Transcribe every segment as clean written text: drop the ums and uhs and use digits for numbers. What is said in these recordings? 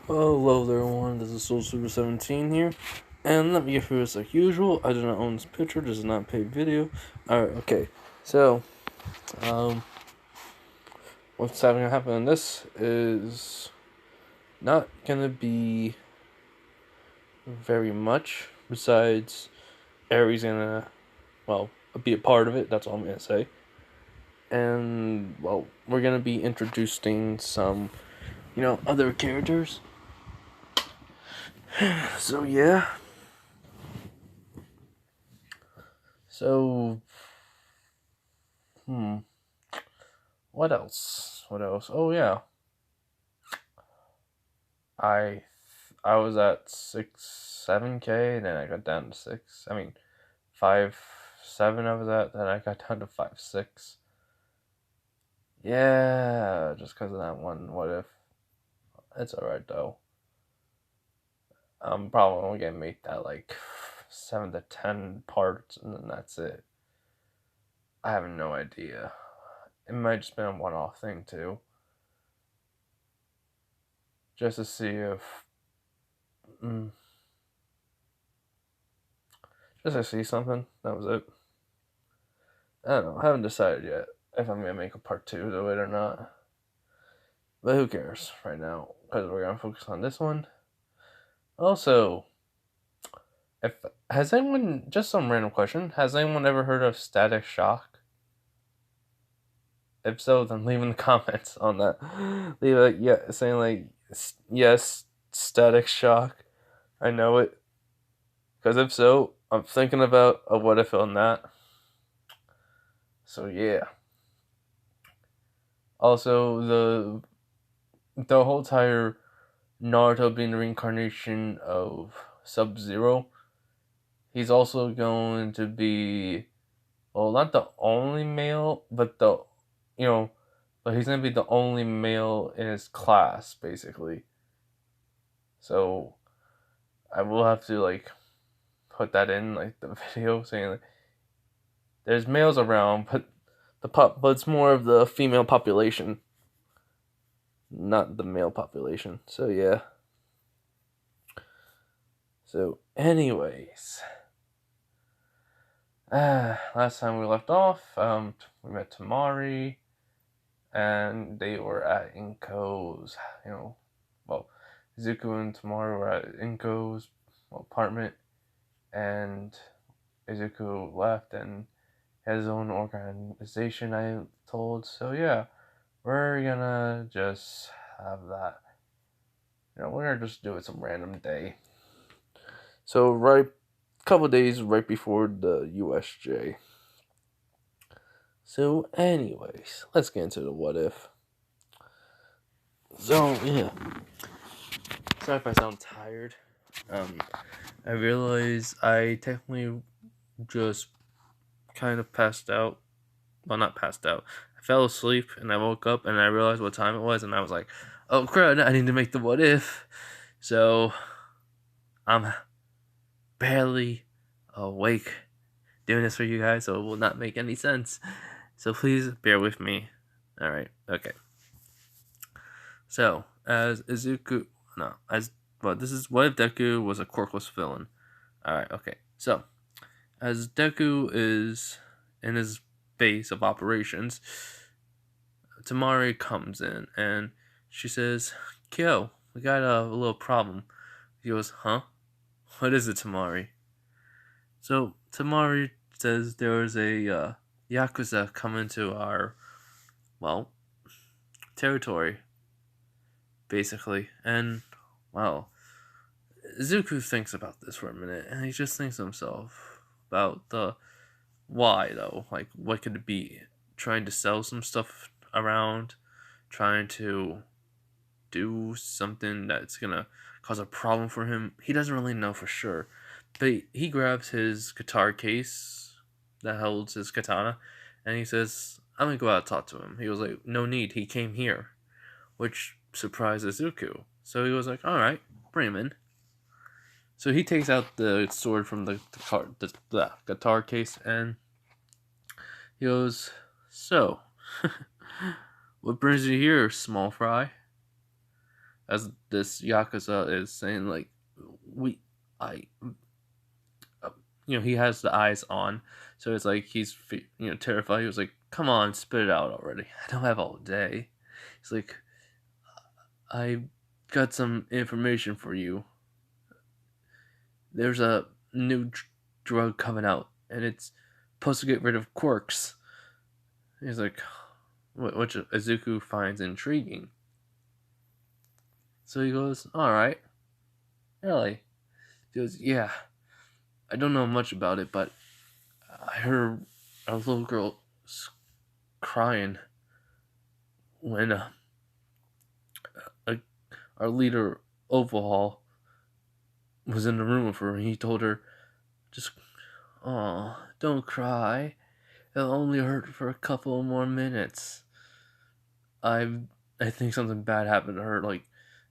Hello there everyone, this is Soul Super 17 here, and let me get through this like usual. I do not own this picture, this is not a paid video. Alright, okay, so, what's having to happen in this is not gonna be very much, besides Aries gonna, well, be a part of it, that's all I'm gonna say. And, well, we're gonna be introducing some, other characters. So, yeah. So, what else? What else? Oh yeah, I I was at 6-7K, then I got down to 6. I mean, 5-7. I was at, then I got down to 5-6. Yeah, just because of that one. What if? It's alright though. I'm probably only gonna make that like 7 to 10 parts, and then that's it. I have no idea. It might just be a one-off thing too, just to see if. Just to see something. That was it. I don't know. I haven't decided yet if I'm gonna make a part 2 to it or not. But who cares right now? Because we're gonna focus on this one. Also, if has anyone, just some random question, has anyone ever heard of Static Shock? If so, then leave in the comments on that. Leave like, yeah, saying like yes, Static Shock. I know it. Because if so, I'm thinking about a what if on that. So yeah. Also, the whole entire Naruto being the reincarnation of Sub-Zero, he's also going to be, well, not the only male, but but he's going to be the only male in his class, basically. So I will have to like put that in like the video saying like there's males around, but it's more of the female population, not the male population. So yeah. So anyways, last time we left off, we met Tamari, and they were at Inko's, well, Izuku and Tamari were at Inko's apartment, and Izuku left and had his own organization, I told. So yeah, we're gonna just have that. We're gonna just do it some random day. So couple days right before the USJ. So anyways, let's get into the what if. So yeah. Sorry if I sound tired. I realize I technically just kind of passed out. Well, not passed out. I fell asleep and I woke up and I realized what time it was, and I was like, oh crap, I need to make the what if. So I'm barely awake doing this for you guys, so it will not make any sense. So please bear with me. Alright, okay. So, as Izuku, no, as, well, this is what if Deku was a quirkless villain. Alright, okay. So, as Deku is in his base of operations, Tamari comes in and she says, Kyo, we got a little problem. He goes, huh? What is it, Tamari? So, Tamari says there was a Yakuza coming to our, well, territory, basically. And, well, Zuku thinks about this for a minute, and he just thinks to himself about the why, though. Like, what could it be? Trying to sell some stuff around, trying to do something that's gonna cause a problem for him. He doesn't really know for sure. But he grabs his guitar case that holds his katana, and he says, I'm gonna go out and talk to him. He was like, no need, he came here. Which surprises Zuko. So he was like, alright, bring him in. So he takes out the sword from the guitar case, and he goes, so, what brings you here, small fry? as this Yakuza is saying, like, I, he has the eyes on, so it's like he's, terrified. He was like, "Come on, spit it out already. I don't have all day." He's like, "I got some information for you. There's a new drug coming out, and it's supposed to get rid of quirks." He's like, which Izuku finds intriguing. So he goes, "All right, really?" He goes, "Yeah, I don't know much about it, but I heard a little girl crying when uh, our leader Overhaul was in the room with her, and he told her, just, oh, don't cry. It'll only hurt for a couple more minutes. I think something bad happened to her, like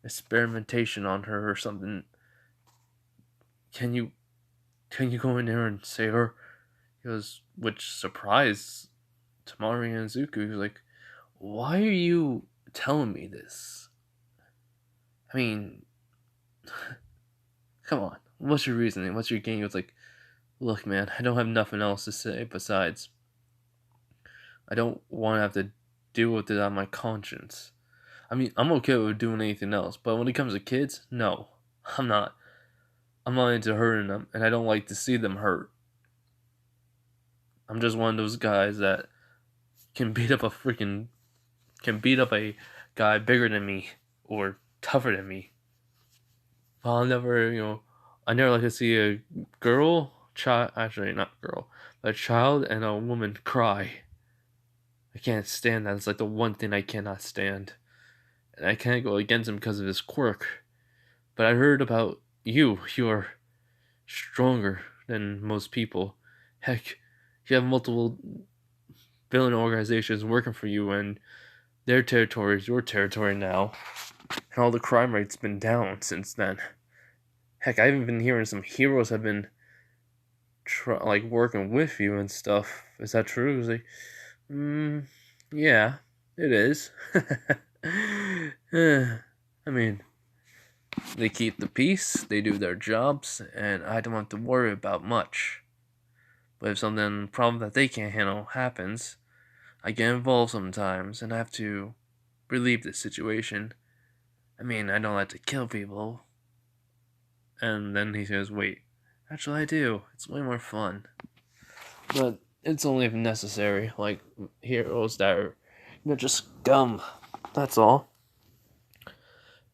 experimentation on her or something. Can you go in there and save her?" He goes, which surprised Tamari and Zuku. He was like, "Why are you telling me this? I mean, come on. What's your reasoning? What's your game?" He was like, "Look, man, I don't have nothing else to say besides I don't want to have to deal with it on my conscience. I mean, I'm okay with doing anything else, but when it comes to kids, no, I'm not. I'm not into hurting them, and I don't like to see them hurt. I'm just one of those guys that can beat up a guy bigger than me or tougher than me. But I'll never, I never like to see a actually not girl, but a child and a woman cry. I can't stand that. It's like the one thing I cannot stand. And I can't go against him because of his quirk. But I heard about you. You're stronger than most people. Heck, you have multiple villain organizations working for you, and their territory is your territory now. And all the crime rate's been down since then. Heck, I even been hearing some heroes have been working with you and stuff. Is that true?" He was like, yeah, it is. I mean, they keep the peace, they do their jobs, and I don't have to worry about much. But if problem that they can't handle happens, I get involved sometimes, and I have to relieve the situation. I mean, I don't like to kill people. And then he says, "Wait, actually I do. It's way more fun. But it's only if necessary, like heroes that are, just scum. That's all."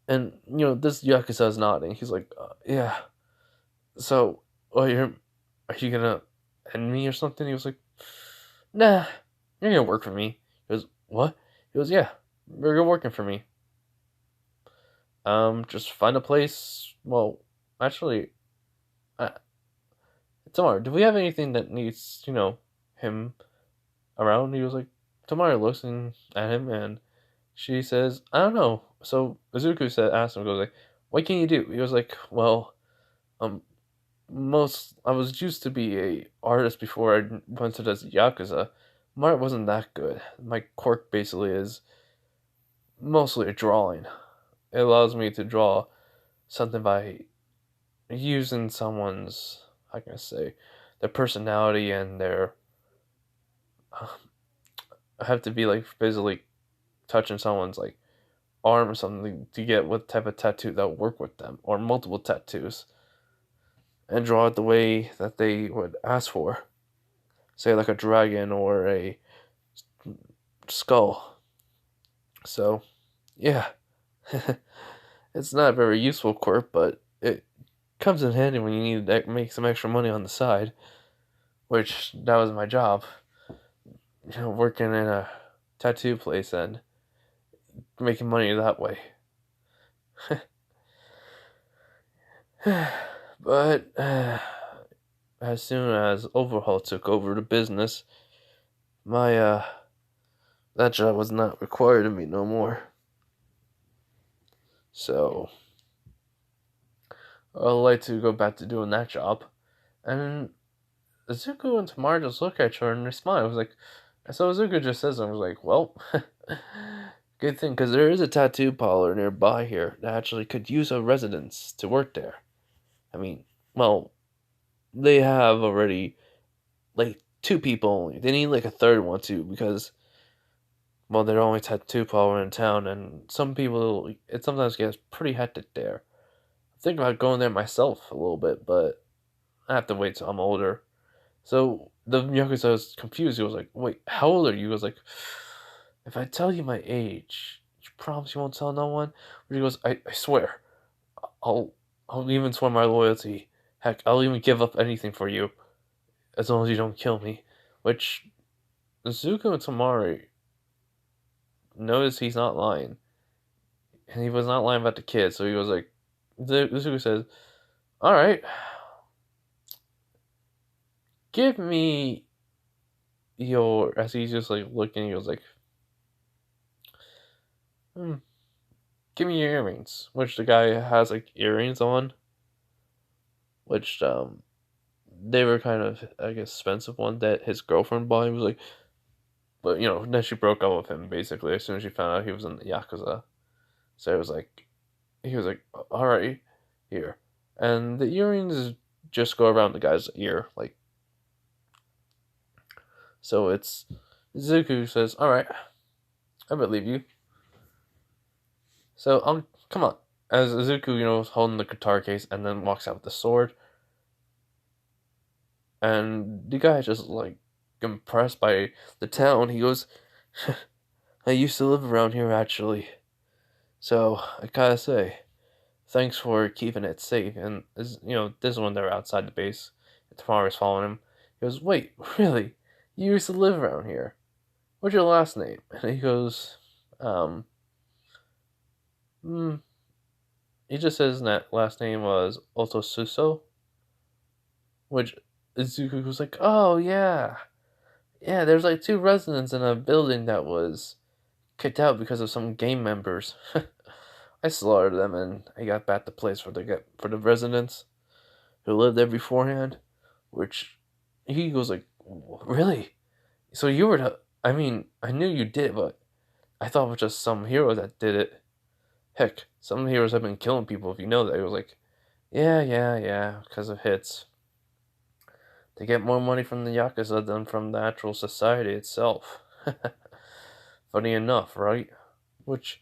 And, this Yakuza is nodding. He's like, "Yeah. So, are you gonna end me or something?" He was like, "Nah, you're gonna work for me." He goes, "What?" He goes, "Yeah, you're working for me. Just find a place. Well, actually, uh, tomorrow, do we have anything that needs, him around?" He was like, Tamara looks at him, and she says, "I don't know." So Izuku asked him, goes like, "What can you do?" He was like, "Well, um, I was used to be a artist before I went to this Yakuza. My art wasn't that good. My quirk basically is mostly a drawing. It allows me to draw something by using someone's, how can I say, their personality and their, I have to be like physically touching someone's like arm or something to get what type of tattoo that will work with them, or multiple tattoos, and draw it the way that they would ask for. Say like a dragon or a skull. So, yeah. It's not a very useful quirk, but it comes in handy when you need to make some extra money on the side, which that was my job. Working in a tattoo place and making money that way. But as soon as Overhaul took over the business, my that job was not required of me no more. So I'd like to go back to doing that job. And Zuko and Tamara just look at her and they smile. I was like, so Zuko just says, I was like, well, Good thing, because there is a tattoo parlor nearby here that actually could use a residence to work there. I mean, well, they have already like two people only. They need like a third one too because well, they're only tattoo parlor in town, and some people it sometimes gets pretty hectic there. I think about going there myself a little bit, but I have to wait till I'm older. So the Yakuza was confused. He was like, "Wait, how old are you?" He was like, "If I tell you my age, you promise you won't tell no one?" He goes, "I swear, I'll I'll even swear my loyalty. Heck, I'll even give up anything for you, as long as you don't kill me." Which Zuko and Tamari notice he's not lying, and he was not lying about the kid. So he was like, Zuko says, "All right, give me your." As he's just like looking, he was like, "Hmm, give me your earrings." Which the guy has like earrings on, which they were kind of I guess expensive one that his girlfriend bought. He was like, but then she broke up with him basically as soon as she found out he was in the Yakuza. So it was like he was like, "All right, here," and the earrings just go around the guy's ear, like so. It's Zuko says, "All right, I believe you." So come on, as Zuko is holding the guitar case and then walks out with the sword, and the guy just like impressed by the town. He goes, "I used to live around here actually, so I gotta say." Thanks for keeping it safe. And this one they're outside the base. Tamara's following him. He goes, "Wait, really? You used to live around here? What's your last name?" And he goes, um, hmm. He just says that last name was Otosuso, which Izuku was like, "Oh yeah, yeah." There's like two residents in a building that was kicked out because of some gang members. I slaughtered them, and I got back the place for the residents who lived there beforehand. Which he goes like, "Really? So you were the? I mean, I knew you did it, but I thought it was just some hero that did it. Heck, some heroes have been killing people. If you know that." He was like, "Yeah, yeah, yeah, because of hits. They get more money from the Yakuza than from the actual society itself." Funny enough, right? Which,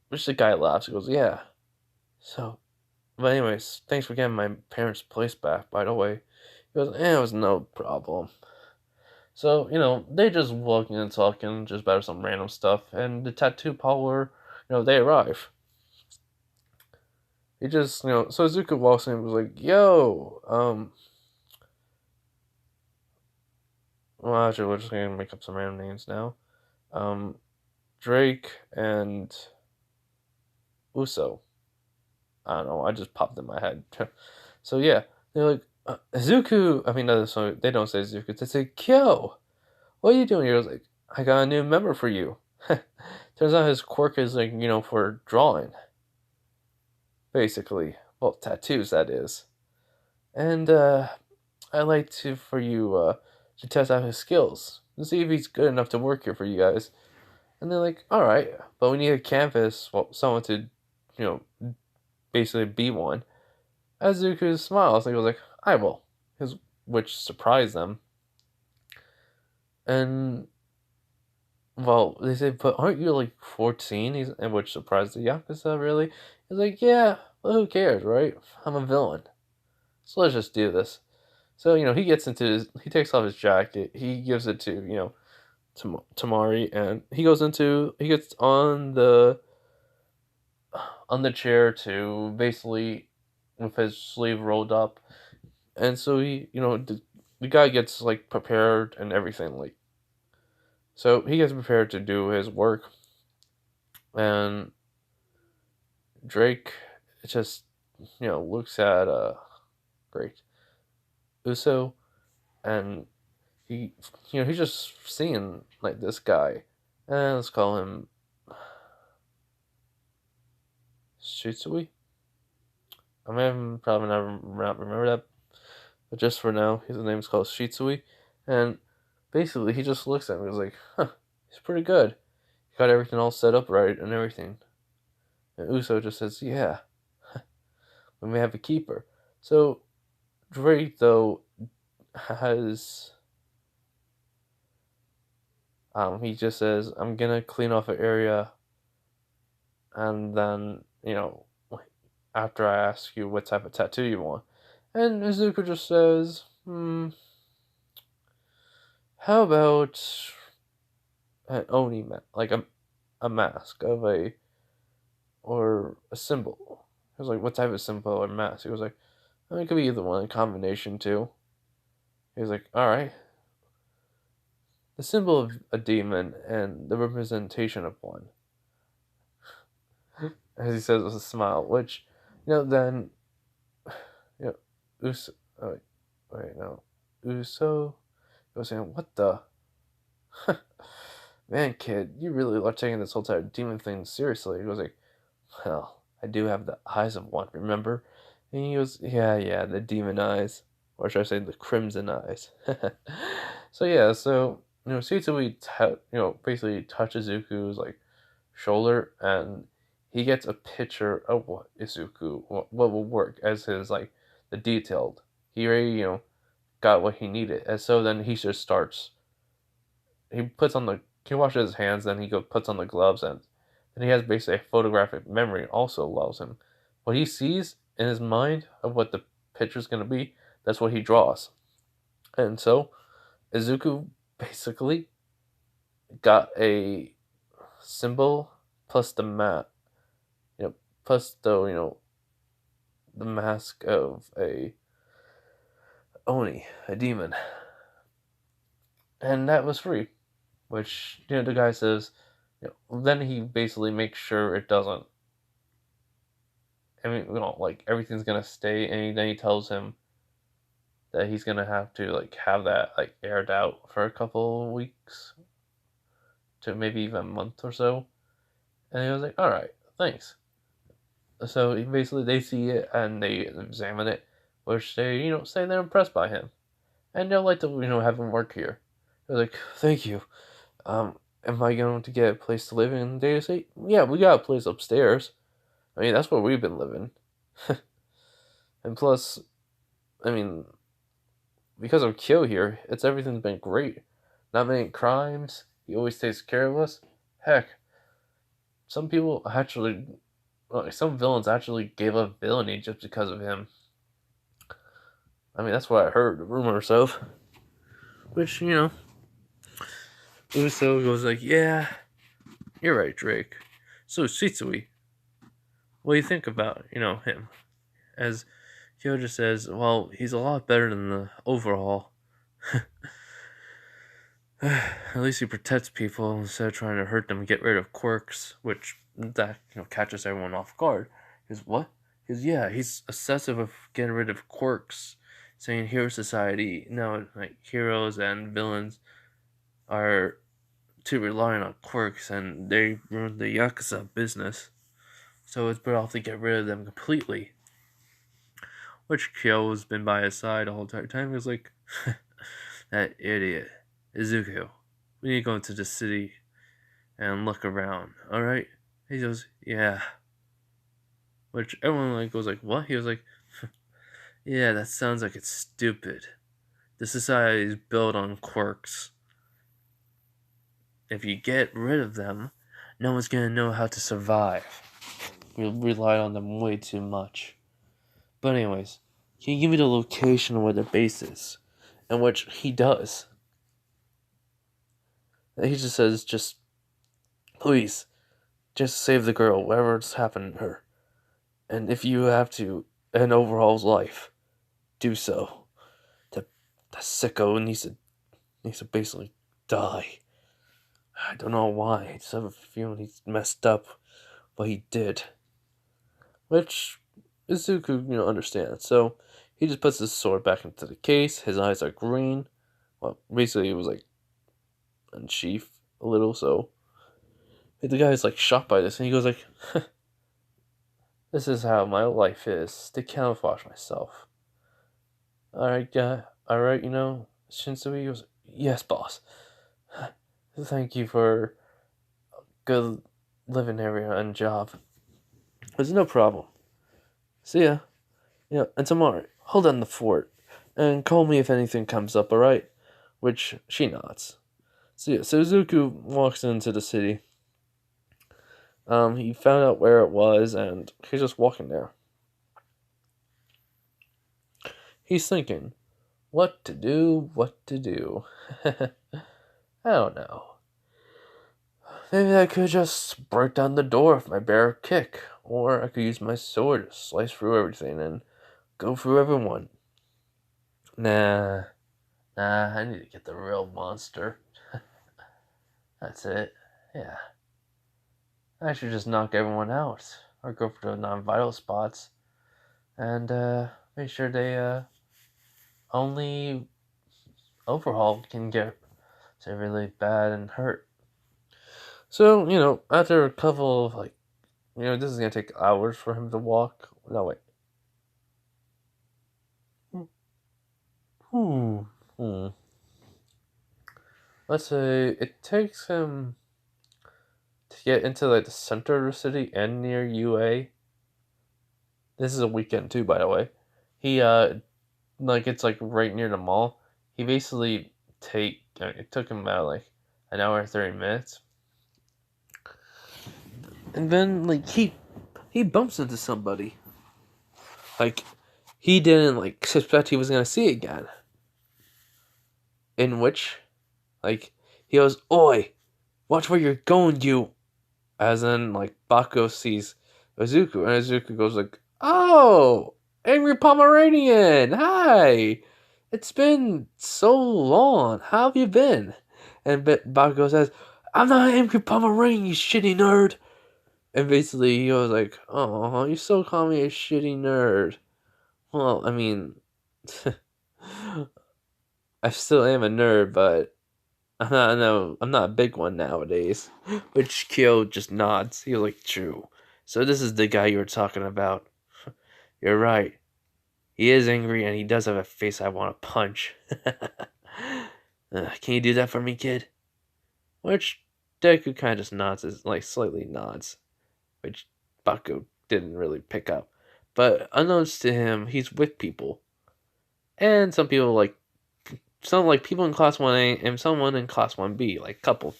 which the guy laughs. He goes, "Yeah." So, but anyways, thanks for getting my parents' place back. By the way, he goes, "Eh, it was no problem." So, they just walking and talking just about some random stuff, and the tattoo parlor, they arrive. He just, so Zuko walks in and was like, "Yo, well, actually, we're just gonna make up some random names now. Um, Drake and Uso. I don't know, I just popped in my head." So, yeah, they're like, Zuko, I mean, no, so they don't say Zuko, they say, "Kyo, what are you doing here?" I was like, "I got a new member for you." Turns out his quirk is like, for drawing, basically. Well, tattoos, that is. And I'd like to for you to test out his skills and see if he's good enough to work here for you guys. And they're like, "All right, but we need a canvas, well, someone to, you know, basically be one." Azuku smiles and goes like, "I will," his which surprised them. And well, they say, "But aren't you like 14?" And which surprised the Yakuza really. He's like, "Yeah, well, who cares, right? I'm a villain, so let's just do this." So he gets into he takes off his jacket, he gives it to Tamari, and he gets on the chair to basically with his sleeve rolled up, and so the guy gets like prepared and everything like so he gets prepared to do his work, and Drake just looks at great Uso, and he's just seeing like this guy, and let's call him Shutsui. I may probably not remember that, but just for now, his name is called Shitsui, and basically he just looks at me and is like, "Huh, he's pretty good. got everything all set up right and everything. And Uso just says, yeah, we may have a keeper. So Drake, though, has he just says, I'm gonna clean off an area, and then, after I ask you what type of tattoo you want. And Izuku just says, how about an Oni like a mask of or a symbol. He was like, what type of symbol or mask? He was like, it could be either one, a combination too. He was like, alright. The symbol of a demon and the representation of one. As he says with a smile, which, then, Uso, oh, wait, no. Uso was saying, what the? Man, kid, you really are taking this whole entire demon thing seriously. He was like, well, I do have the eyes of one, remember? And he goes, yeah, the demon eyes. Or should I say the crimson eyes? So, Suitsui, basically touches Izuku's, shoulder, and he gets a picture of what what will work as his, the detailed. He already, got what he needed. And so then he just starts, he washes his hands, then puts on the gloves, and then he has basically a photographic memory also allows him. What he sees in his mind of what the picture's going to be, that's what he draws. And so, Izuku basically got a symbol plus the plus the mask of a Oni, a demon. And that was free. Which, the guy says, then he basically makes sure it doesn't. I mean, everything's gonna stay, and then he tells him that he's gonna have to, have that, aired out for a couple weeks to maybe even a month or so. And he was like, alright, thanks. So basically, they see it and they examine it, which they, say they're impressed by him. And they'll like to, have him work here. They're like, thank you. Am I going to get a place to live in? They say, yeah, we got a place upstairs. I mean, that's where we've been living. And plus, I mean, because of Kyo here, everything's been great. Not many crimes. He always takes care of us. Heck, some villains actually gave up villainy just because of him. I mean, that's what I heard, the rumors of. Which, Uso goes like, yeah, you're right, Drake. So, Shitsui, what do you think about, him? As Kyoja says, well, he's a lot better than the Overhaul. At least he protects people instead of trying to hurt them and get rid of quirks, which that catches everyone off guard. Because what? Because yeah, he's obsessive of getting rid of quirks, saying hero society. No, heroes and villains are too reliant on quirks, and they ruin the Yakuza business. So it's better off to get rid of them completely. Which Kyo's been by his side the whole entire time. He was like, that idiot. Izuku, we need to go into the city and look around, alright? He goes, yeah. Which everyone goes like, what? He was like, yeah, that sounds like it's stupid. The society is built on quirks. If you get rid of them, no one's gonna know how to survive. We rely on them way too much. But anyways, can you give me the location where the base is? And which he does. And he just says, please, just save the girl, whatever's happened to her. And if you have to end Overhaul's life, do so. The sicko needs to basically die. I don't know why. I just have a feeling he's messed up, but he did. Which Izuku, understands. So he just puts his sword back into the case. His eyes are green. Well, basically, it was unsheathed a little. So the guy is shocked by this, and he goes like, "This is how my life is to camouflage myself." Alright, alright, Shinsui goes, yes, boss. Thank you for good living area and job. There's no problem. See ya. Yeah, and tomorrow, hold down the fort, and call me if anything comes up, alright? Which she nods. So yeah, so Zuko walks into the city. He found out where it was, and he's just walking there. He's thinking, what to do, what to do. I don't know. Maybe I could just break down the door with my bare kick, or I could use my sword to slice through everything and go through everyone. Nah, I need to get the real monster. That's it. Yeah. I should just knock everyone out, or go for the non-vital spots, and make sure they only Overhaul can get really bad and hurt. So, after a couple of, this is going to take hours for him to walk. No, wait. Let's say it takes him to get into, the center of the city and near UA. This is a weekend, too, by the way. He, it's, right near the mall. He basically it took him about, an hour and 30 minutes. And then, he bumps into somebody. He didn't, suspect he was gonna see again. In which, he goes, "Oi! Watch where you're going, you!" As in, Bakugo sees Izuku, and Izuku goes "Oh! Angry Pomeranian! Hi! It's been so long. How have you been?" And Bakugo says, "I'm not an Angry Pomeranian, you shitty nerd!" And basically, he was "Oh, you still call me a shitty nerd." Well, I mean, I still am a nerd, but I'm not a big one nowadays. Which Kyo just nods. He was "True. So this is the guy you were talking about." "You're right. He is angry, and he does have a face I want to punch." "Can you do that for me, kid?" Which Deku kind of just nods, slightly nods. Which Baku didn't really pick up. But unknowns to him, he's with people. And some people people in Class 1A and someone in Class 1B, couple.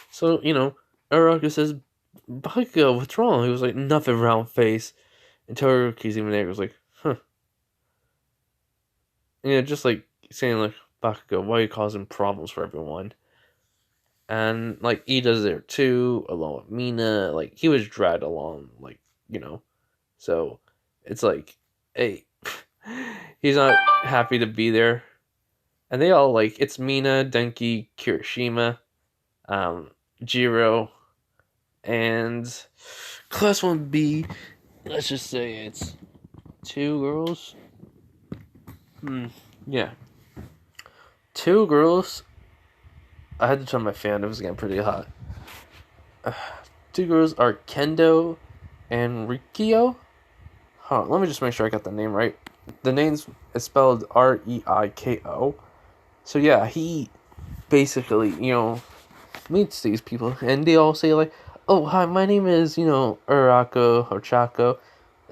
So, Uraraka says, "Bakugo, what's wrong?" He was "Nothing, round face." And Todoroki's even there, was "Huh." Just saying, "Bakugo, why are you causing problems for everyone?" And, Ida's there too, along with Mina. He was dragged along, So, it's hey, he's not happy to be there. And they all, it's Mina, Denki, Kirishima, Jiro, and Class 1B, let's just say it's 2 girls. Yeah. 2 girls. I had to turn my fan, it was getting pretty hot. 2 girls are Kendo and Rikio. Let me just make sure I got the name right. The name's spelled Reiko. So yeah, he basically, meets these people, and they all say "Oh, hi, my name is, Urako or Chako."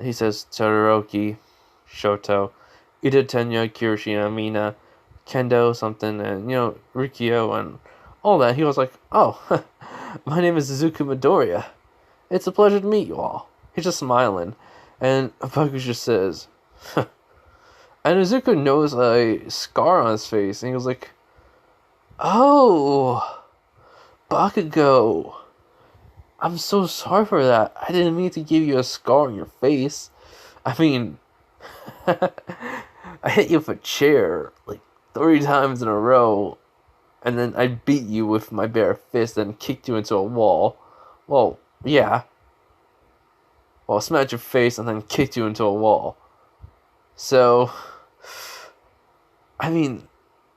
He says Todoroki, Shoto, Ida, Tenya, Kirishima, Mina, Kendo something, and Rikio and all that. He was "Oh, my name is Izuku Midoriya. It's a pleasure to meet you all." He's just smiling, and Baku just says, "Huh." And Izuku knows a scar on his face, and he goes "Oh, Bakugo, I'm so sorry for that. I didn't mean to give you a scar on your face. I mean, I hit you with a chair 3 times in a row, and then I beat you with my bare fist and kicked you into a wall. Well, yeah. Well, I smacked your face and then kicked you into a wall. So, I mean,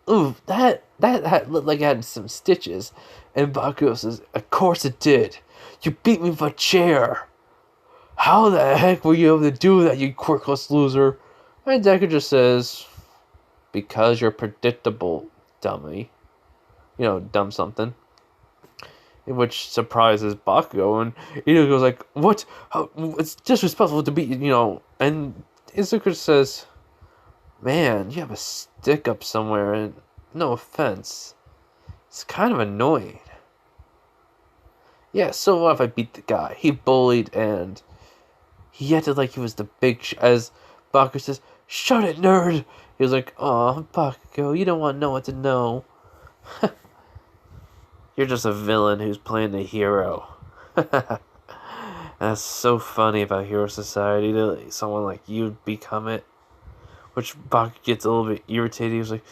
ooh, that looked like it had some stitches." And Bakugo says, "Of course it did. You beat me with a chair. How the heck were you able to do that, you quirkless loser?" And Deku just says, "Because you're predictable, dummy." Dumb something. which surprises Bakugo, and Ino goes like, "What? How, it's disrespectful to be, And Izuku says, "Man, you have a stick up somewhere, and no offense, it's kind of annoying." Yeah, so what if I beat the guy? He bullied and he acted like he was the as Bakugo says, "Shut it, nerd!" He was like, "Aw, Bakugo, you don't want no one to know. You're just a villain who's playing the hero." That's so funny about Hero Society, to someone like you become it. Which Bakugo gets a little bit irritated. He was like,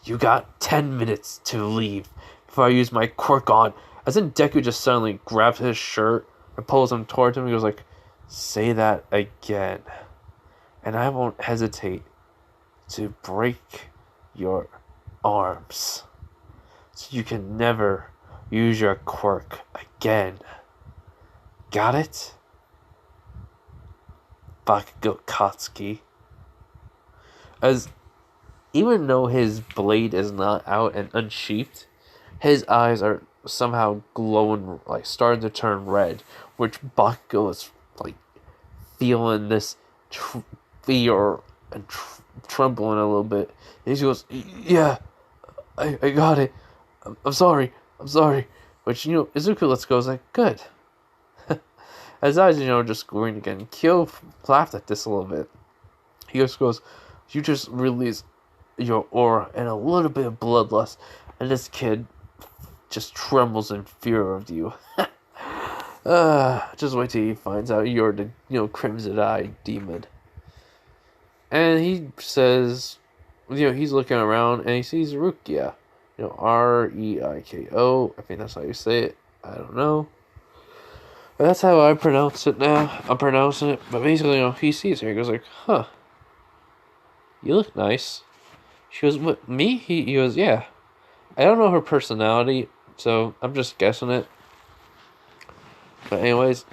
"You got 10 minutes to leave before I use my quirk on." As in Deku just suddenly grabs his shirt and pulls him towards him. He goes like, "Say that again, and I won't hesitate to break your arms, so you can never use your quirk again. Got it?" Bakugo Katsuki. As even though his blade is not out and unsheathed, his eyes are somehow glowing, like starting to turn red, which Bakugo is like feeling this fear and trembling a little bit. And he goes, "Yeah, I got it. I'm sorry. I'm sorry." Which, Izuku lets go. Is like, good. His eyes, just going again. Kyo laughed at this a little bit. He just goes, "You just release your aura and a little bit of bloodlust, and this kid just trembles in fear of you." Just wait till he finds out you're the, Crimson Eye demon. And he says, he's looking around and he sees Rukia. Reiko. I think that's how you say it. I don't know. But that's how I pronounce it now. I'm pronouncing it. But basically, he sees her. He goes like, "Huh. You look nice." She goes, "What, me?" He goes, "Yeah. I don't know her personality, so I'm just guessing it." But anyways,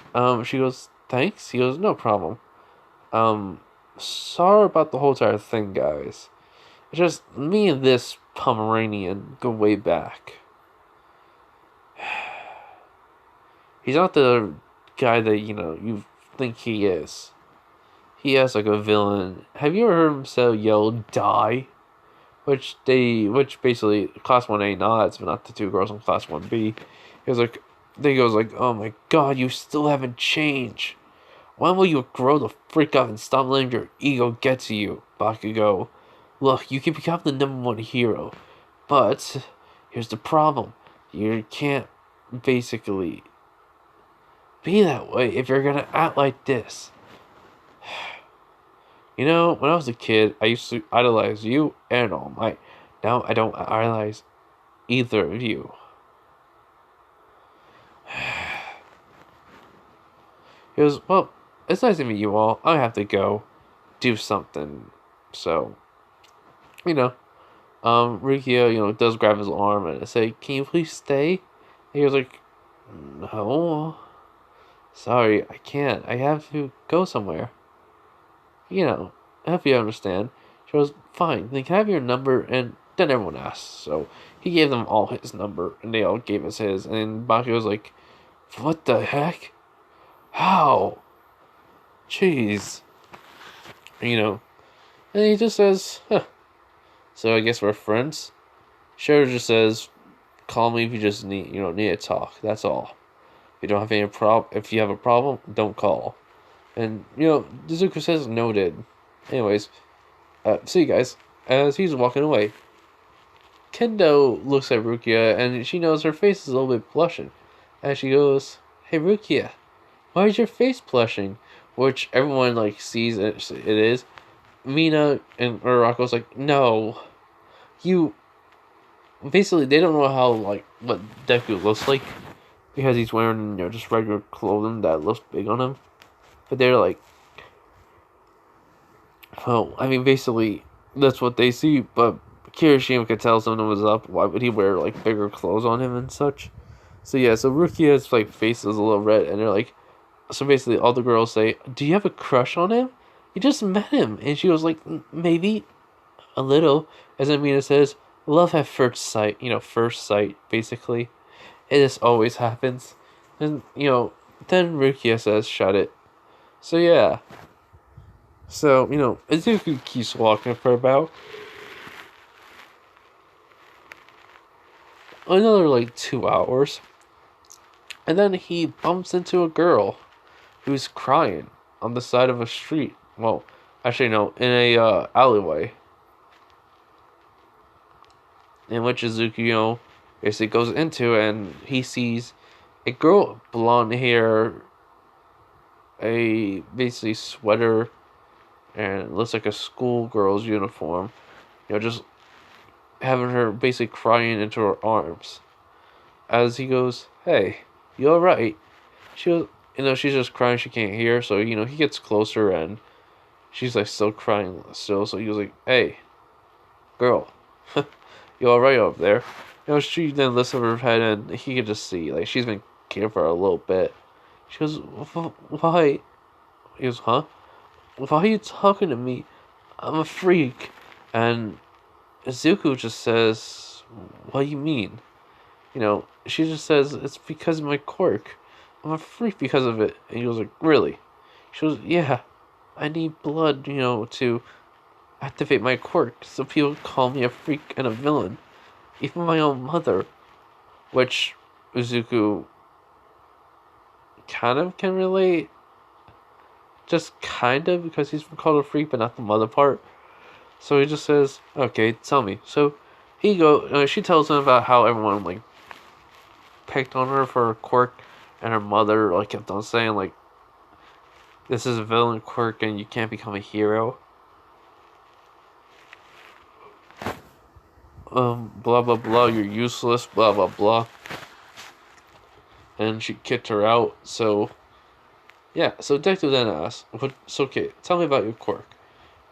she goes, "Thanks." He goes, "No problem. Sorry about the whole entire thing, guys. It's just me and this Pomeranian go way back. He's not the guy that, you think he is. He has like a villain. Have you ever heard him yell, 'Die'? Which basically, Class 1A nods, but not the two girls in Class 1B. He goes like, "Oh my god, you still haven't changed. When will you grow the freak up and stop letting your ego get to you, Bakugo? Look, you can become the #1 hero, but here's the problem. You can't basically be that way if you're gonna act like this. When I was a kid, I used to idolize you and All Might. Now I don't idolize either of you." He goes, "Well, it's nice to meet you all. I have to go do something." So, Rukia, does grab his arm and say, "Can you please stay?" He was like, "No. Sorry, I can't. I have to go somewhere. I hope you understand." She goes, "Fine, then can I have your number?" And then everyone asks. So he gave them all his number, and they all gave us his. And Baki was like, "What the heck? How? Jeez." And he just says, "Huh. So I guess we're friends." Shiro just says, "Call me if you just need to talk. That's all. If you don't have if you have a problem, don't call." And Izuku says, "Noted." Anyways, see you guys. As he's walking away, Kendo looks at Rukia and she knows her face is a little bit blushing. And she goes, "Hey Rukia, why is your face blushing?" Which everyone sees it is. Mina and Urako's like, "No, you." Basically, they don't know how what Deku looks like because he's wearing just regular clothing that looks big on him. But they're like, well, I mean, basically that's what they see. But Kirishima could tell something was up. Why would he wear bigger clothes on him and such? So yeah, so Rukia's face is a little red, and they're like, so basically all the girls say, "Do you have a crush on him? You just met him." And she was like, "Maybe a little." And then Mina says, love at first sight, first sight, basically. It just always happens. And, then Rukia says, shut it. So, yeah. So, Izuku keeps walking for about another, 2 hours. And then he bumps into a girl who's crying on the side of a street. Well, actually, no, in a alleyway. In which Izuku, basically goes into, and he sees a girl, blonde hair, a basically sweater, and it looks like a schoolgirl's uniform. Just having her basically crying into her arms. As he goes, hey, you alright? She goes, she's just crying, she can't hear, so, he gets closer, and she's, still crying still, so he was like, hey, girl, you alright up there? She then lifts up her head, and he could just see, she's been caring for her a little bit. She goes, why? He goes, huh? Why are you talking to me? I'm a freak. And Izuku just says, what do you mean? She just says, it's because of my quirk. I'm a freak because of it. And he was like, really? She goes, yeah. I need blood, to activate my quirk. So people call me a freak and a villain. Even my own mother. Which Izuku kind of can relate. Just kind of, because he's called a freak, but not the mother part. So he just says, okay, tell me. So she tells him about how everyone, picked on her for her quirk, and her mother, kept on saying, this is a villain quirk and you can't become a hero. Blah, blah, blah, you're useless, blah, blah, blah. And she kicked her out, so... Yeah, so Deku then asks, okay, tell me about your quirk.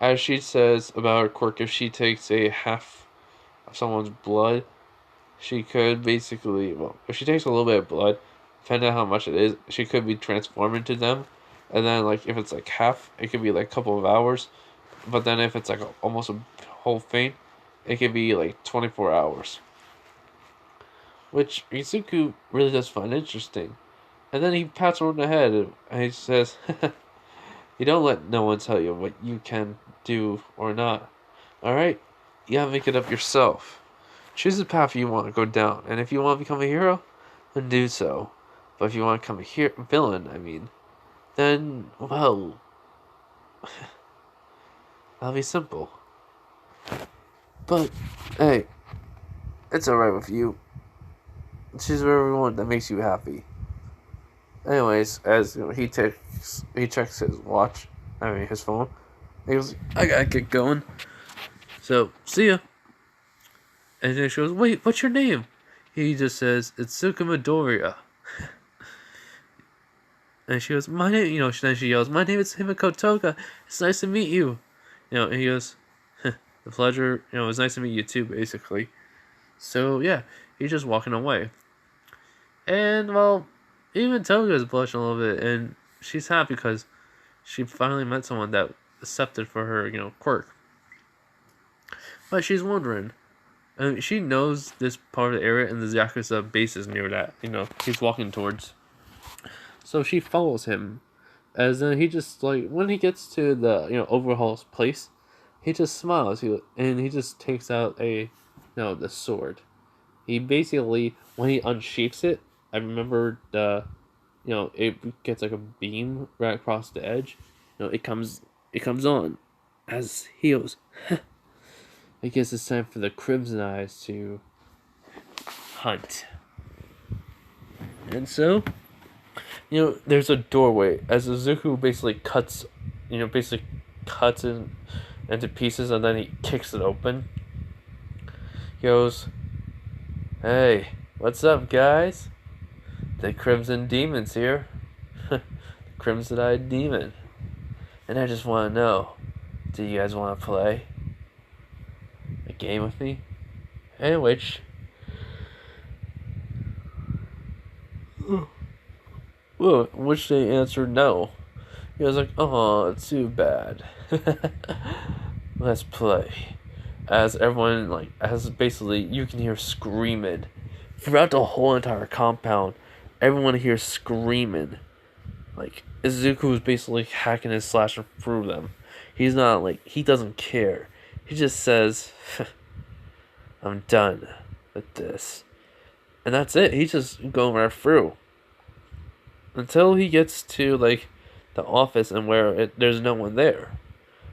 As she says about her quirk, if she takes a half of someone's blood, she could basically, if she takes a little bit of blood, depending on how much it is, she could be transformed into them. And then, if it's, half, it could be, a couple of hours. But then if it's, almost a whole thing, it could be, 24 hours. Which Izuku really does find interesting. And then he pats her on the head, and he says, you don't let no one tell you what you can do or not. Alright? You gotta make it up yourself. Choose the path you want to go down, and if you want to become a hero, then do so. But if you want to become a villain, then, well, that'll be simple. But, hey, it's alright with you. Choose everyone that makes you happy. Anyways, as he checks his watch, his phone. He goes, I gotta get going. So, see ya. And then she goes, wait, what's your name? He just says, it's Tsuka Midoriya. And she goes, my name, then she yells, my name is Himiko Toga. It's nice to meet you. And he goes, the pleasure, it was nice to meet you too, basically. So, yeah, he's just walking away. And, well, even Toga is blushing a little bit, and she's happy because she finally met someone that accepted for her, quirk. But she's wondering, she knows this part of the area, and the Yakuza base is near that, he's walking towards. So she follows him, as then he just, when he gets to the, Overhaul's place, he just smiles, and he just takes out the sword. He basically, when he unsheaths it, I remember it gets a beam right across the edge. It comes on, as he goes, I guess it's time for the Crimson Eyes to hunt. And so, there's a doorway as Izuku basically cuts it into pieces, and then he kicks it open. He goes, hey, what's up, guys? The Crimson Demon's here. The Crimson-Eyed Demon. And I just want to know, do you guys want to play a game with me? In which they answered no. He was like, oh, too bad. Let's play. as everyone, like, as basically you can hear screaming throughout the whole entire compound. Everyone hears screaming. Like, Izuku is basically hacking and slashing through them. He's not, like, he doesn't care. He just says, I'm done with this. And that's it. He's just going right through. Until he gets to, like, the office and where there's no one there.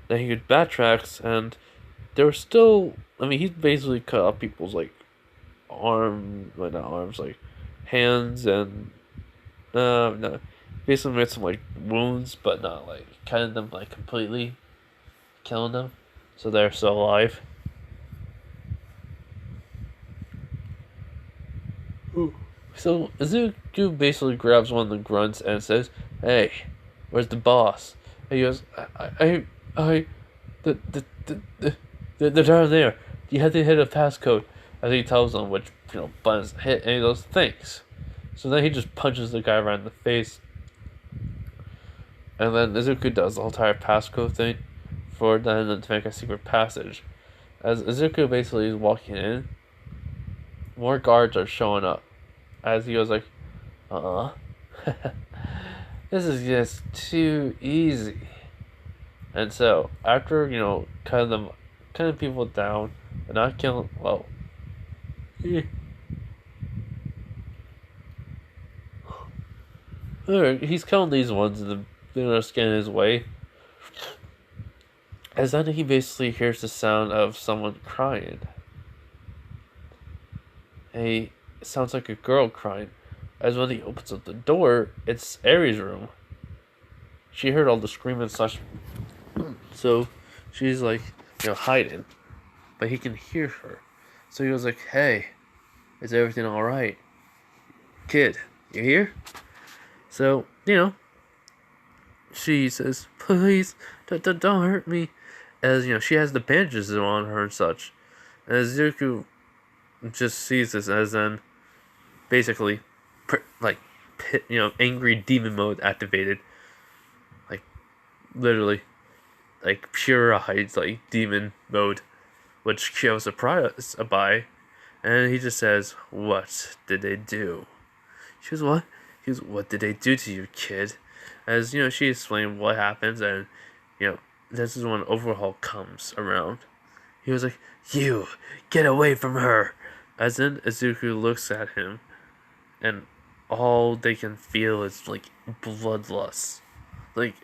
Then he backtracks and there's still, I mean, he's basically cut off people's, like, well, not arms, like, hands and, no, basically made some, like, wounds, but not, like, cutting them, like, completely, killing them, so they're still alive. Ooh. So, Izuku basically grabs one of the grunts and says, hey, where's the boss? And he goes, they're down there. You had to hit a passcode. As he tells them which, buttons hit, and he goes, thanks. So then he just punches the guy right in the face. And then Izuku does the whole entire passcode thing for them to make a secret passage. As Izuku basically is walking in, more guards are showing up. As he goes like, this is just too easy. And so, after, cutting people down, and not killing, well, he's killing these ones and they're getting his way. As then he basically hears the sound of someone crying. It sounds like a girl crying. As when he opens up the door, it's Aries' room. She heard all the screaming slash, so she's like, hiding, but he can hear her. So he was like, "Hey, is everything all right, kid? You here?" So she says, "Please, don't hurt me." As she has the bandages on her and such. As Zuko just sees this, as then basically, angry demon mode activated. Like, literally, like pure heights, like demon mode, which Kyo was surprised by, and he just says, "What did they do?" She goes, "What?" He goes, "What did they do to you, kid?" As she explained what happens, and this is when Overhaul comes around. He was like, "You get away from her!" As then Izuku looks at him, and all they can feel is like bloodlust. Like,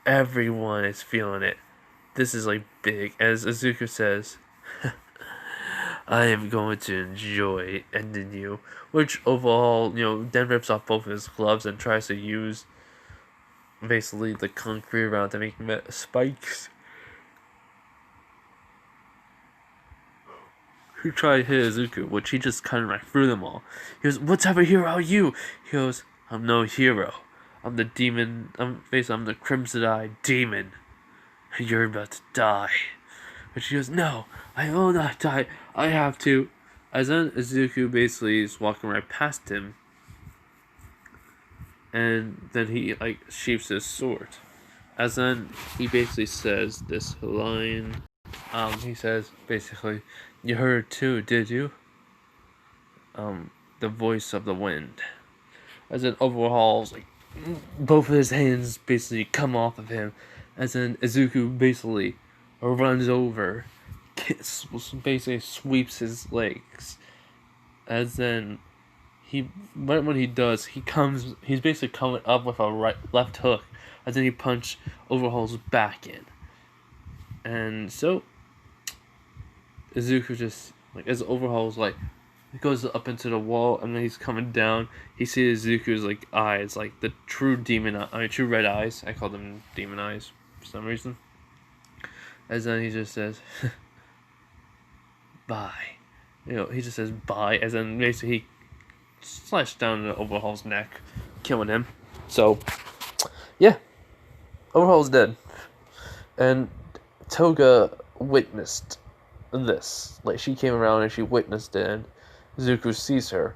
everyone is feeling it. This is like big. As Izuku says, I am going to enjoy ending you. Which Overhaul, then rips off both of his gloves and tries to use basically the concrete around to make spikes. He tried to hit Izuku, which he just cut right through them all. He goes, "What type of hero are you?" He goes, "I'm no hero. I'm the demon. I'm the crimson-eyed demon. You're about to die." But she goes, "No, I will not die. I have to." As then Izuku basically is walking right past him, and then he sheaths his sword. As then he basically says this line. He says basically, "You heard too, did you? The voice of the wind." As then Overhaul's both of his hands basically come off of him. As then Izuku basically runs over, basically sweeps his legs. As then right when he does, he's basically coming up with a left hook. As then he punches Overhaul's back in. And so Izuku just as Overhaul's he goes up into the wall, and then he's coming down. He sees Izuku's eyes, the true true red eyes. I call them demon eyes for some reason. As then he just says, "Bye." He just says bye. As then basically he slashed down the Overhaul's neck, killing him. So yeah, Overhaul's dead, and Toga witnessed this. She came around and she witnessed it, and Zuko sees her.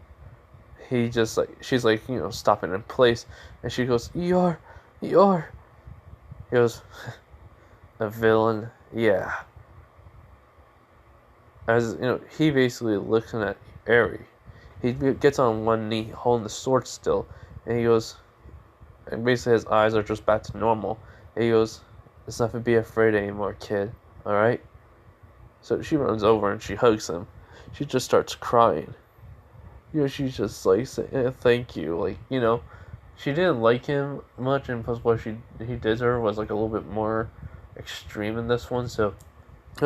He just she's stopping in place, and she goes, You're He goes, "A villain? Yeah. as he basically looks at Eri. He gets on one knee, holding the sword still, and he goes, and basically his eyes are just back to normal. And he goes, "There's nothing to be afraid anymore, kid. All right." So she runs over and she hugs him. She just starts crying. She's just like saying, "Thank you." Like, she didn't like him much, and plus what he did to her was like a little bit more extreme in this one. So,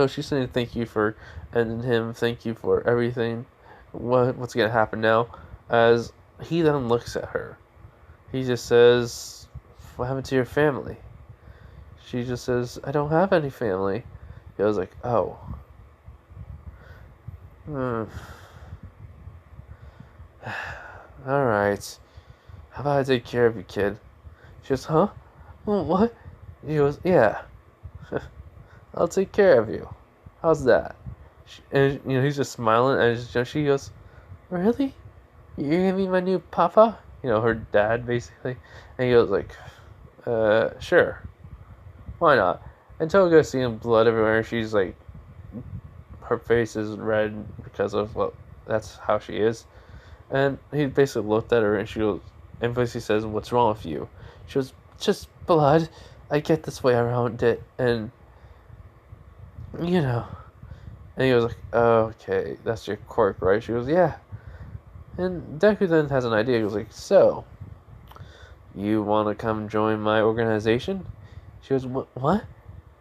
she's saying thank you for ending him. Thank you for everything. What's gonna happen now? As he then looks at her, he just says, "What happened to your family?" She just says, "I don't have any family." He was like, "Oh." Hmm. Alright. How about I take care of you, kid? She goes, "Huh? What?" He goes, "Yeah. I'll take care of you. How's that?" And, he's just smiling, and she goes, "Really? You're gonna be my new papa?" Her dad, basically. And he goes, like, sure. Why not? And Toga seeing blood everywhere, she's like, her face is red because of, well, that's how she is. And he basically looked at her and she goes, and basically says, "What's wrong with you?" She goes, "Just blood. I get this way around it." And, And he was like, "Oh, okay, that's your quirk, right?" She goes, "Yeah." And Deku then has an idea. He goes like, "So, you want to come join my organization?" She goes, "What?"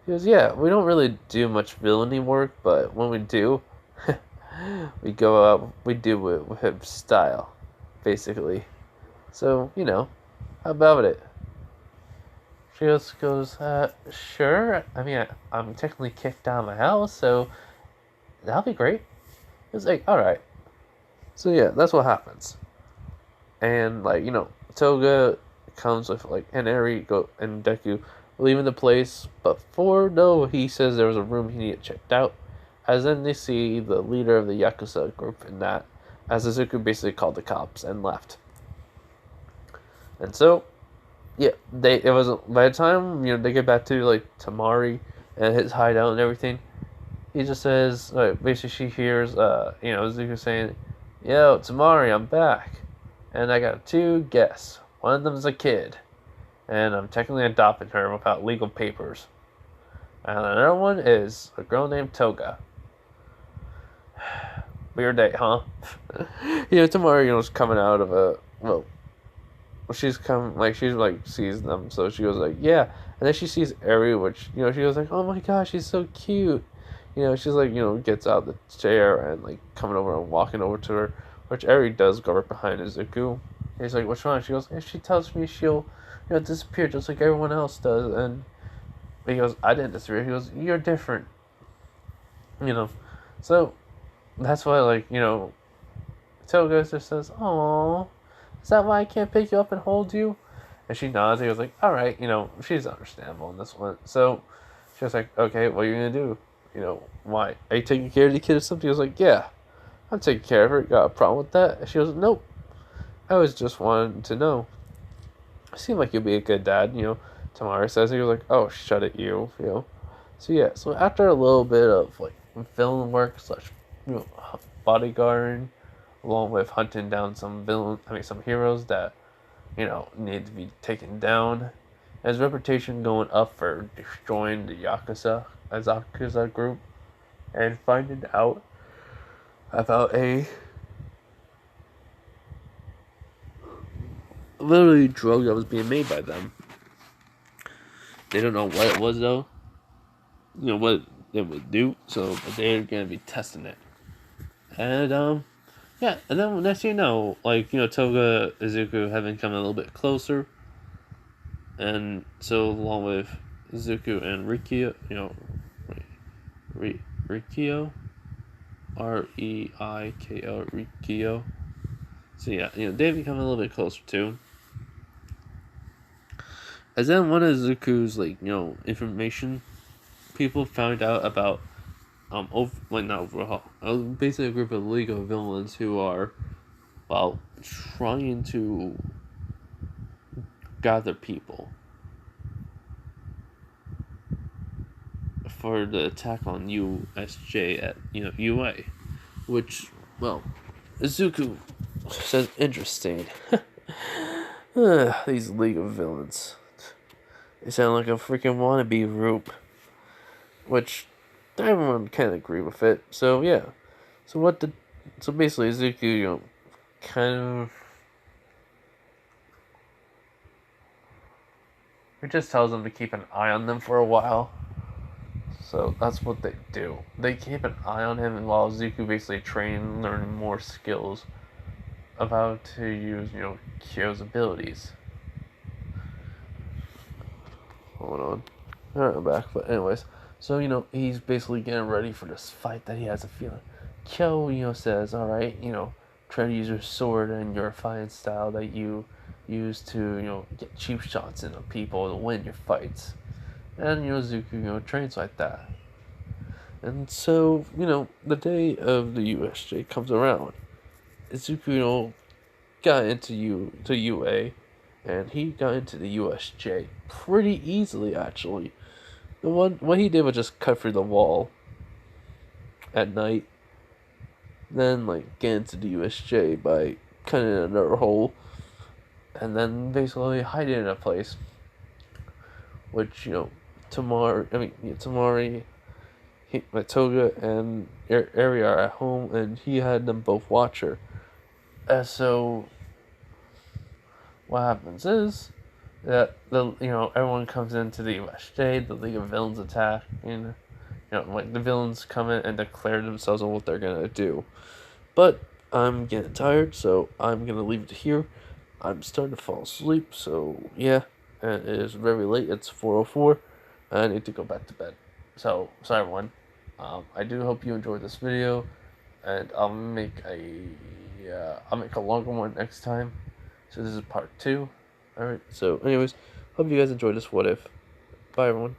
He goes, "Yeah, we don't really do much villainy work, but when we do, we go out, we do it with style, basically. So, how about it?" She just goes, "Sure. I mean, I'm technically kicked out of my house, so that'll be great." It's like, "Alright." So, yeah, that's what happens. And, like, Toga comes with, like, and Eriko and Deku leaving the place, but no, he says there was a room he needed checked out. As then they see the leader of the Yakuza group in that, as Izuku basically called the cops and left. And so, yeah, it wasn't, by the time, they get back to, like, Tamari and his hideout and everything, he just says, like, basically she hears, Izuku saying, "Yo, Tamari, I'm back. And I got 2 guests. One of them's a kid. And I'm technically adopting her without legal papers. And another one is a girl named Toga." Weird day, huh? Tamari, is coming out of a, well, she's like, sees them, so she goes like, "Yeah." And then she sees Eri, which, she goes like, "Oh my gosh, she's so cute." She's like, gets out of the chair and like coming over and walking over to her, which Eri does go right behind Izuku. He's like, "What's wrong?" She goes, "If she tells me she'll, disappear just like everyone else does." And he goes, "I didn't disappear." He goes, "You're different." So that's why, like, Toga just says, "Aww, is that why I can't pick you up and hold you?" And she nods. He was like, "Alright," she's understandable in this one. So she was like, "Okay, what are you gonna do? Why? Are you taking care of the kid or something?" He was like, "Yeah, I'm taking care of her. Got a problem with that?" And she goes, "Nope. I was just wanting to know. Seemed like you'd be a good dad." Tamara says. He was like, "Oh, shut it, you." So yeah, so after a little bit of like villain work slash, bodyguarding, along with hunting down some some heroes that, need to be taken down, his reputation going up for destroying the Yakuza group, and finding out about a literally drug that was being made by them. They don't know what it was though. What it would do. So but they're gonna be testing it. And yeah, and then next thing you know, like, Toga Izuku have been coming a little bit closer. And so along with Izuku and Rikio, Rikio, Reiko, Rikio. So yeah, they've become a little bit closer too. As then one of Zuku's, like, information people found out about not Overhaul, basically a group of legal villains who are, well, trying to gather people for the attack on USJ at UA, which, well, Izuku says interesting. These League of Villains. They sound like a freaking wannabe group, which everyone can agree with it. So yeah, so basically Izuku, kind of, he just tells them to keep an eye on them for a while. So that's what they do. They keep an eye on him, and while Zuko basically train, learning more skills of how to use, Kyo's abilities. Hold on. Alright, I'm back. But anyways, so, he's basically getting ready for this fight that he has a feeling. Kyo, says, alright, try to use your sword and your fighting style that you use to, get cheap shots into people to win your fights. And, Zuko, trains like that. And so, the day of the USJ comes around. Izuku, got into UA, and he got into the USJ pretty easily, actually. What he did was just cut through the wall at night, then, get into the USJ by cutting in another hole, and then basically hide in a place, which, Tamari, Toga, and Ari are at home, and he had them both watch her. So what happens is that everyone comes into the USJ, the League of Villains attack, and the villains come in and declare themselves on what they're gonna do. But I'm getting tired, so I'm gonna leave it here. I'm starting to fall asleep, so yeah, and it is very late. It's 4:04. I need to go back to bed. So sorry, everyone. I do hope you enjoyed this video, and I'll make a longer one next time. So this is part 2. Alright, so anyways, hope you guys enjoyed this what if. Bye everyone.